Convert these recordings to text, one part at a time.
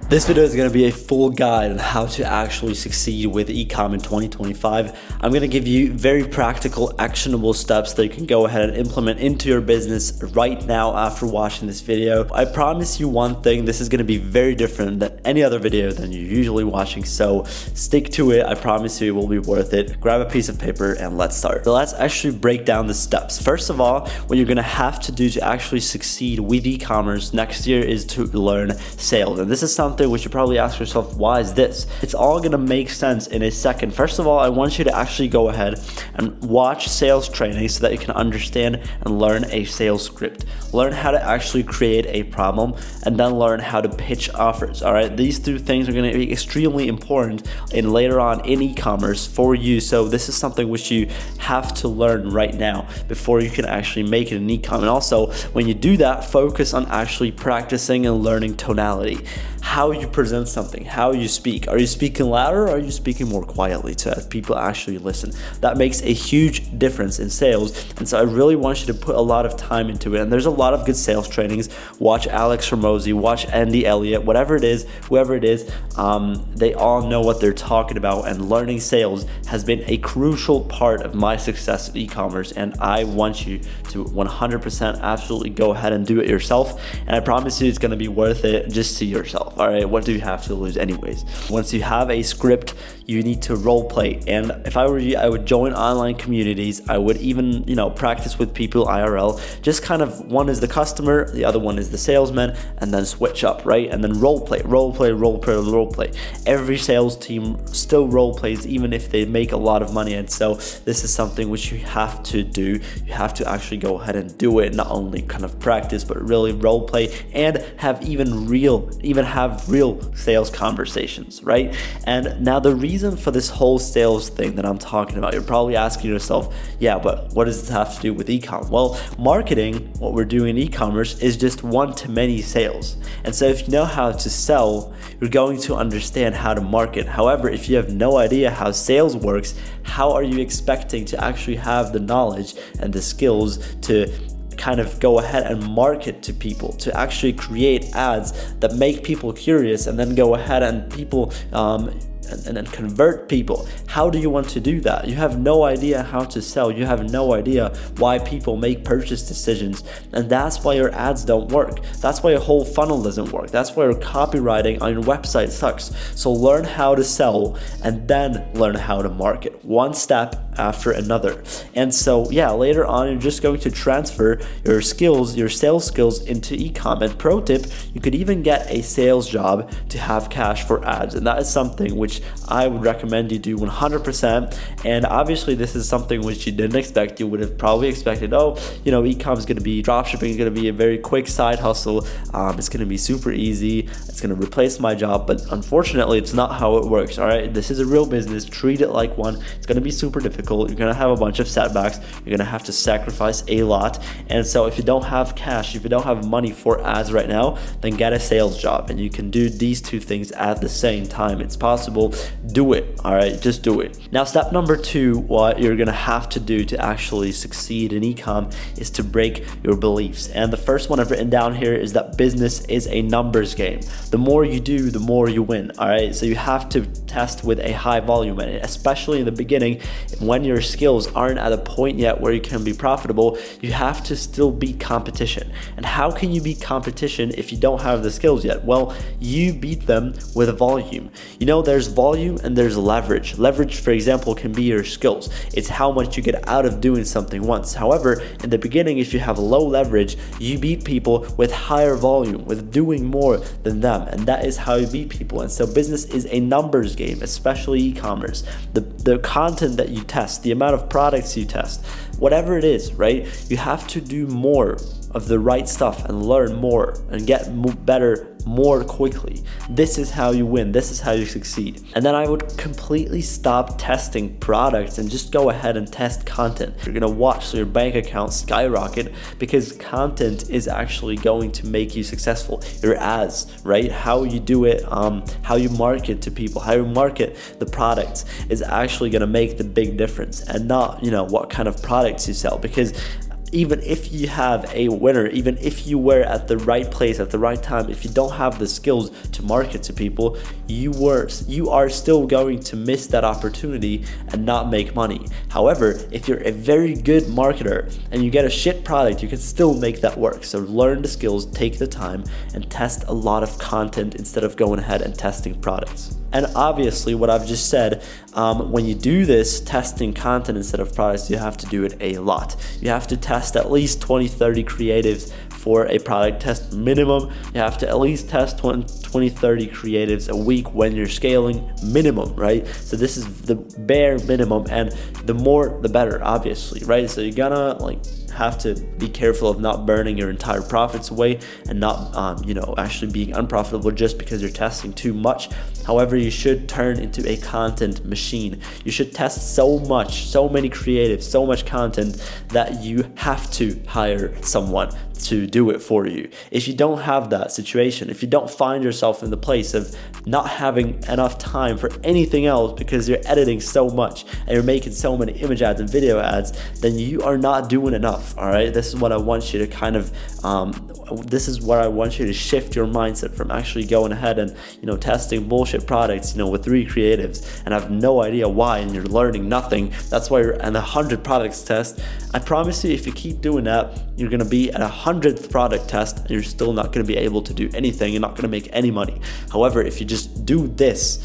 This video is going to be a full guide on how to actually succeed with e-com in 2025. I'm going to give you very practical, actionable steps that you can go ahead and implement into your business right now after watching this video. I promise you one thing, this is going to be very different than any other video than you're usually watching, so stick to it. I promise you it will be worth it. Grab a piece of paper and let's start. So let's actually break down the steps. First of all, what you're going to have to do to actually succeed with e-commerce next year is to learn sales. And this is something which you probably ask yourself, why is this? It's all gonna make sense in a second. First of all, I want you to actually go ahead and watch sales training so that you can understand and learn a sales script. Learn how to actually create a problem and then learn how to pitch offers. All right, these two things are gonna be extremely important in later on in e-commerce for you. So this is something which you have to learn right now before you can actually make it in e-com. And also, when you do that, focus on actually practicing and learning tonality. How you present something, how you speak. Are you speaking louder or are you speaking more quietly so that people actually listen? That makes a huge difference in sales. And so I really want you to put a lot of time into it. And there's a lot of good sales trainings. Watch Alex Hormozi, watch Andy Elliott, whatever it is, whoever it is, they all know what they're talking about. And learning sales has been a crucial part of my success in e-commerce. And I want you to 100% absolutely go ahead and do it yourself. And I promise you it's going to be worth it. Just see yourself. All right, what do you have to lose anyways? Once you have a script, you need to role play. And if I were you, I would join online communities. I would even, practice with people IRL. Just kind of, one is the customer, the other one is the salesman, and then switch up, right? And then role play. Every sales team still role plays even if they make a lot of money. And so this is something which you have to do. You have to actually go ahead and do it, not only kind of practice, but really role play and have real sales conversations, right? And now the reason for this whole sales thing that I'm talking about, you're probably asking yourself, yeah, but what does this have to do with e-com? Well, marketing, what we're doing in e-commerce, is just one-to-many sales. And so if you know how to sell, you're going to understand how to market. However, if you have no idea how sales works, how are you expecting to actually have the knowledge and the skills to kind of go ahead and market to people, to actually create ads that make people curious and then go ahead and people and then convert people? How do you want to do that? You have no idea how to sell. You have no idea why people make purchase decisions. And that's why your ads don't work. That's why your whole funnel doesn't work. That's why your copywriting on your website sucks. So learn how to sell and then learn how to market, one step after another. And so yeah, later on you're just going to transfer your skills, your sales skills, into e-com. And pro tip, you could even get a sales job to have cash for ads. And that is something which I would recommend you do 100%. And obviously this is something which you didn't expect. You would have probably expected, e-com is going to be, dropshipping is going to be a very quick side hustle. It's going to be super easy. It's going to replace my job. But unfortunately, it's not how it works. All right, this is a real business. Treat it like one. It's going to be super difficult. You're going to have a bunch of setbacks. You're going to have to sacrifice a lot. And so if you don't have cash, if you don't have money for ads right now, then get a sales job. And you can do these two things at the same time. It's possible. Do it. All right, just do it. Now, step number 2, what you're going to have to do to actually succeed in e-com is to break your beliefs. And the first one I've written down here is that business is a numbers game. The more you do, the more you win. All right, so you have to test with a high volume, and especially in the beginning, when your skills aren't at a point yet where you can be profitable, you have to still beat competition. And how can you beat competition if you don't have the skills yet? Well, you beat them with volume. There's volume and there's leverage. Leverage, for example, can be your skills. It's how much you get out of doing something once. However, in the beginning, if you have low leverage, you beat people with higher volume, with doing more than them. And that is how you beat people. And so business is a numbers game, especially e-commerce. The content that you test, the amount of products you test, whatever it is, right? You have to do more of the right stuff and learn more and get better more quickly. This is how you win. This is how you succeed. And then I would completely stop testing products and just go ahead and test content. You're gonna watch your bank account skyrocket because content is actually going to make you successful. Your ads, right? How you do it, how you market to people, how you market the products is actually gonna make the big difference, and not, what kind of products you sell. Because even if you have a winner, even if you were at the right place at the right time, if you don't have the skills to market to people, you are still going to miss that opportunity and not make money. However, if you're a very good marketer and you get a shit product, you can still make that work. So learn the skills, take the time, and test a lot of content instead of going ahead and testing products. And obviously, what I've just said, when you do this, testing content instead of products, you have to do it a lot. You have to test at least 20-30 creatives for a product test minimum. You have to at least test 20-30 creatives a week when you're scaling minimum, right? So this is the bare minimum, and the more the better, obviously, right? So you're gonna have to be careful of not burning your entire profits away and not actually being unprofitable just because you're testing too much. However, you should turn into a content machine. You should test so many creatives, so much content that you have to hire someone to do it for you. If you don't have that situation, if you don't find yourself in the place of not having enough time for anything else because you're editing so much and you're making so many image ads and video ads, then you are not doing enough. All right, this is what I want you to this is where I want you to shift your mindset from actually going ahead and testing bullshit products with 3 creatives and have no idea why, and you're learning nothing. That's why you're at 100 products test. I promise you, if you keep doing that, you're gonna be at 100th product test and you're still not gonna be able to do anything. You're not gonna make any money. However, if you just do this,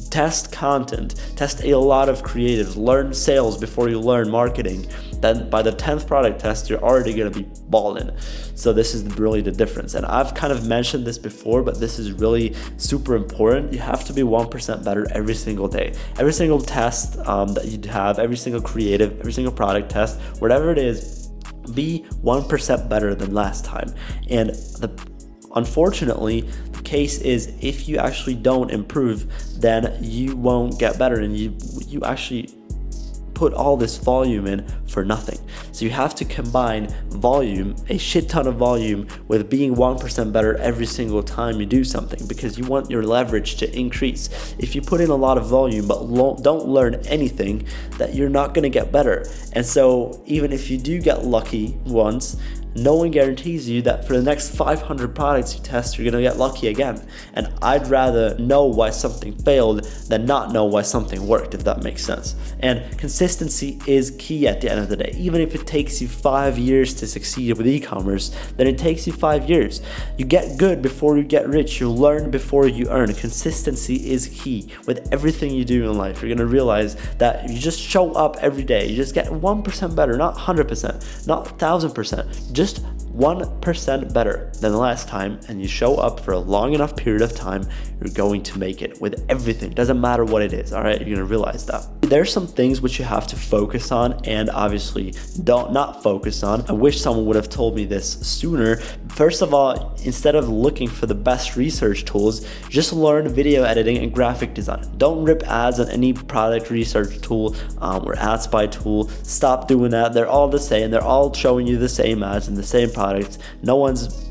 test content, test a lot of creatives, learn sales before you learn marketing, then by the 10th product test, you're already going to be balling. So this is really the difference. And I've kind of mentioned this before, but this is really super important. You have to be 1% better every single day. Every single test that you have, every single creative, every single product test, whatever it is, be 1% better than last time. And unfortunately, the case is if you actually don't improve, then you won't get better, and you actually put all this volume in for nothing. So you have to combine volume, a shit ton of volume, with being 1% better every single time you do something, because you want your leverage to increase. If you put in a lot of volume but don't learn anything, that you're not going to get better. And so even if you do get lucky once, no one guarantees you that for the next 500 products you test, you're gonna get lucky again. And I'd rather know why something failed than not know why something worked, if that makes sense. And consistency is key at the end of the day. Even if it takes you 5 years to succeed with e-commerce, then it takes you 5 years. You get good before you get rich. You learn before you earn. Consistency is key with everything you do in life. You're gonna realize that you just show up every day. You just get 1% better, not 100%, not 1,000%, just 1% better than the last time, and you show up for a long enough period of time, you're going to make it with everything. Doesn't matter what it is, all right? You're gonna realize that. There's some things which you have to focus on and obviously not focus on. I wish someone would have told me this sooner. First of all, instead of looking for the best research tools, just learn video editing and graphic design. Don't rip ads on any product research tool or ad spy tool. Stop doing that. They're all the same. They're all showing you the same ads and the same products.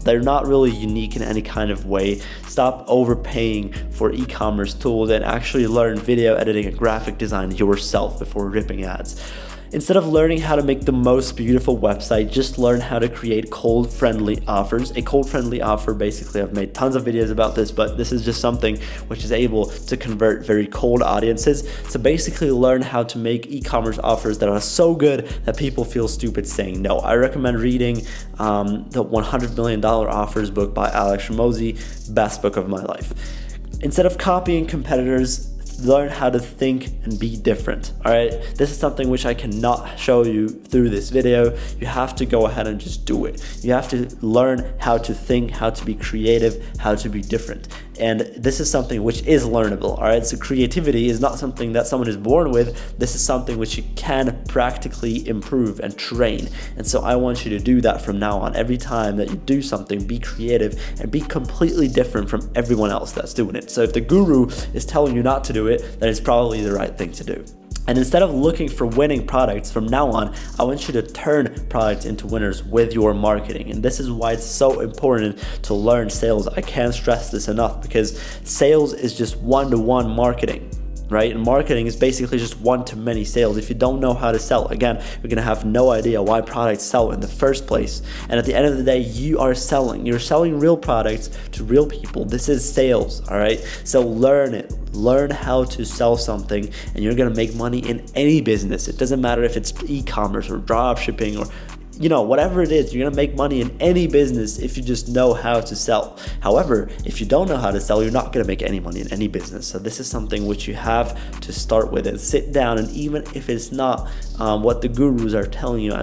They're not really unique in any kind of way. Stop overpaying for e-commerce tools and actually learn video editing and graphic design yourself before ripping ads. Instead of learning how to make the most beautiful website, just learn how to create cold-friendly offers. A cold-friendly offer, basically, I've made tons of videos about this, but this is just something which is able to convert very cold audiences. So basically learn how to make e-commerce offers that are so good that people feel stupid saying no. I recommend reading the $100 Million Offers book by Alex Ramosi, best book of my life. Instead of copying competitors, learn how to think and be different. All right, this is something which I cannot show you through this video. You have to go ahead and just do it. You have to learn how to think, how to be creative, how to be different. And this is something which is learnable. All right, so creativity is not something that someone is born with. This is something which you can practically improve and train. And so I want you to do that from now on. Every time that you do something, be creative and be completely different from everyone else that's doing it. So if the guru is telling you not to do it, then it's probably the right thing to do. And instead of looking for winning products, from now on, I want you to turn products into winners with your marketing. And this is why it's so important to learn sales. I can't stress this enough, because sales is just one-to-one marketing. right? And marketing is basically just one-to-many sales. If you don't know how to sell, again, you're gonna have no idea why products sell in the first place. And at the end of the day, you are selling. You're selling real products to real people. This is sales, all right? So learn it. Learn how to sell something, and you're gonna make money in any business. It doesn't matter if it's e-commerce or drop shipping or whatever it is. You're gonna make money in any business if you just know how to sell. However, if you don't know how to sell, you're not gonna make any money in any business. So this is something which you have to start with and sit down. And even if it's not what the gurus are telling you,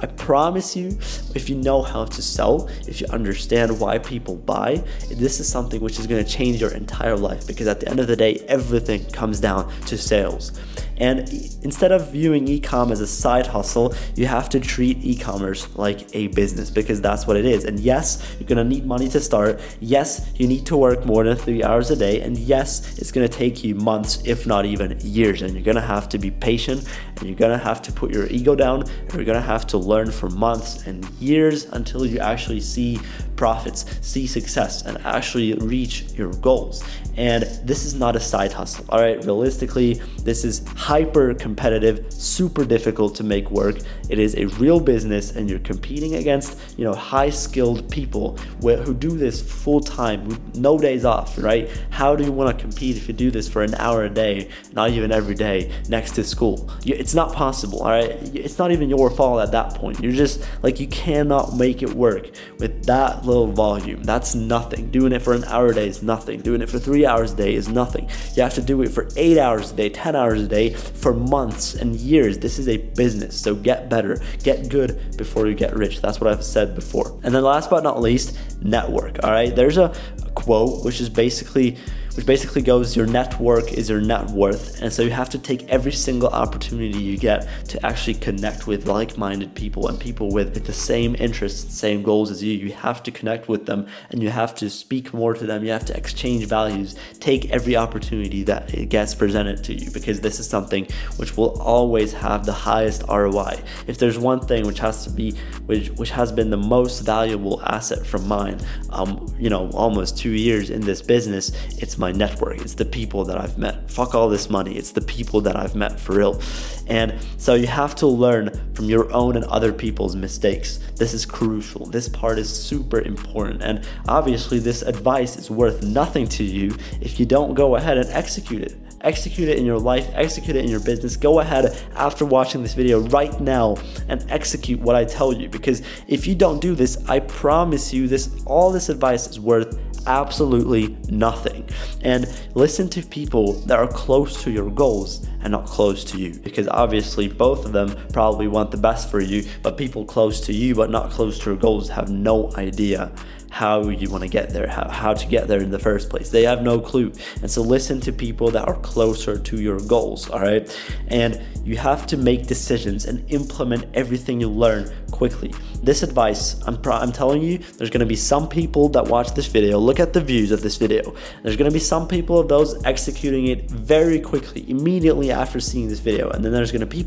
I promise you, if you know how to sell, if you understand why people buy, this is something which is going to change your entire life, because at the end of the day, everything comes down to sales. And instead of viewing e-com as a side hustle, you have to treat e-commerce like a business, because that's what it is. And yes, you're going to need money to start. Yes, you need to work more than 3 hours a day. And yes, it's going to take you months, if not even years. And you're going to have to be patient, and you're going to have to put your ego down, and you're going to have to learn for months and years until you actually see profits, see success, and actually reach your goals. And this is not a side hustle, all right? Realistically, this is hyper competitive, super difficult to make work. It is a real business, and you're competing against, high skilled people who do this full time, with no days off, right? How do you want to compete if you do this for an hour a day, not even every day, next to school? It's not possible, all right? It's not even your fault at that point. You're just you cannot make it work with that little volume. That's nothing. Doing it for an hour a day is nothing. Doing it for 3 hours a day is nothing. You have to do it for 8 hours a day, 10 hours a day, for months and years. This is a business. So get better, get good before you get rich. That's what I've said before. And then last but not least, network. All right. There's a quote which basically goes, your network is your net worth. And so you have to take every single opportunity you get to actually connect with like-minded people and people with the same interests, same goals as you. You have to connect with them, and you have to speak more to them. You have to exchange values. Take every opportunity that it gets presented to you, because this is something which will always have the highest ROI. If there's one thing which has been the most valuable asset from mine, almost 2 years in this business, it's my network. It's the people that I've met. Fuck all this money. It's the people that I've met, for real. And so you have to learn from your own and other people's mistakes. This is crucial. This part is super important. And obviously this advice is worth nothing to you if you don't go ahead and execute it. Execute it in your life, execute it in your business. Go ahead after watching this video right now and execute what I tell you, because if you don't do this, I promise you all this advice is worth absolutely nothing. And listen to people that are close to your goals and not close to you, because obviously both of them probably want the best for you, but people close to you but not close to your goals have no idea how you want to get there, how to get there in the first place. They have no clue. And so listen to people that are closer to your goals, all right? And you have to make decisions and implement everything you learn quickly. This advice, I'm telling you, there's going to be some people that watch this video, look at the views of this video. There's going to be some people of those executing it very quickly, immediately after seeing this video. And then there's going to be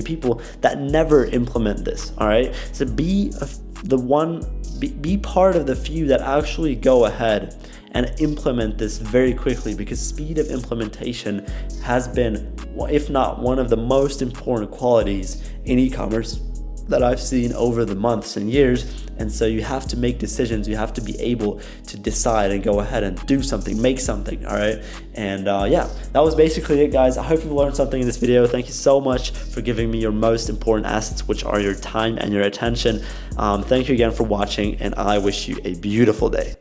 people that never implement this, all right? So be part of the few that actually go ahead and implement this very quickly, because speed of implementation has been, if not one of the most important qualities in e-commerce that I've seen over the months and years. And so you have to make decisions. You have to be able to decide and go ahead and do something, make something, all right? And yeah, that was basically it, guys. I hope you learned something in this video. Thank you so much for giving me your most important assets, which are your time and your attention. Thank you again for watching, and I wish you a beautiful day.